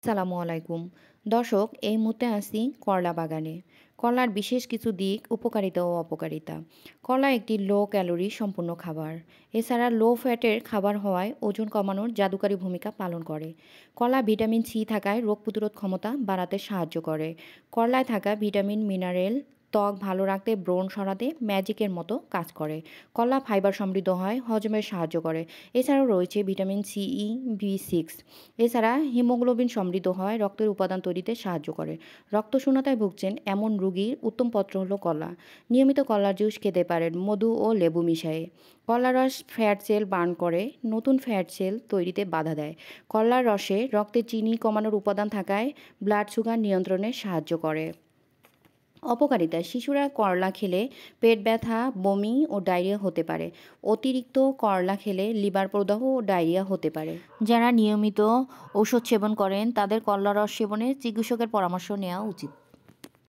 আসসালামু আলাইকুম। দর্শক, এই মুহূর্তে আছি করলা বাগানে। করলার বিশেষ কিছু দিক, উপকারিতা ও অপকারিতা। করলা একটি লো ক্যালোরি সম্পূর্ণ খাবার। এছাড়া লো ফ্যাটের খাবার হওয়ায় ওজন কমানোর জাদুকারী ভূমিকা পালন করে। কলা ভিটামিন সি থাকায় রোগ প্রতিরোধ ক্ষমতা বাড়াতে সাহায্য করে। করলায় থাকা ভিটামিন, মিনারেল ত্বক ভালো রাখতে, ব্রণ সরাতে ম্যাজিকের মতো কাজ করে। কলা ফাইবার সমৃদ্ধ হয়, হজমে সাহায্য করে। এছাড়াও রয়েছে ভিটামিন সি, ই, বি6। এছাড়া হিমোগ্লোবিন সমৃদ্ধ হয়, রক্তের উপাদান তৈরিতে সাহায্য করে। রক্তশূন্যতায় ভুগছেন এমন রোগীর উত্তম পত্র হলো কলা। নিয়মিত কলার জুস খেতে পারেন মধু ও লেবু মিশিয়ে। কলার রস ফ্যাট সেল বার্ন করে, নতুন ফ্যাট সেল তৈরিতে বাধা দেয়। কলার রসে রক্তে চিনি কমানোর উপাদান থাকায় ব্লাড সুগার নিয়ন্ত্রণে সাহায্য করে। অপকারিতা: শিশুরা করলা খেলে পেট ব্যথা, বমি ও ডায়রিয়া হতে পারে। অতিরিক্ত করলা খেলে লিভার প্রদাহ ও ডায়রিয়া হতে পারে। যারা নিয়মিত ঔষধ সেবন করেন তাদের করলা রস সেবনে চিকিৎসকের পরামর্শ নেওয়া উচিত।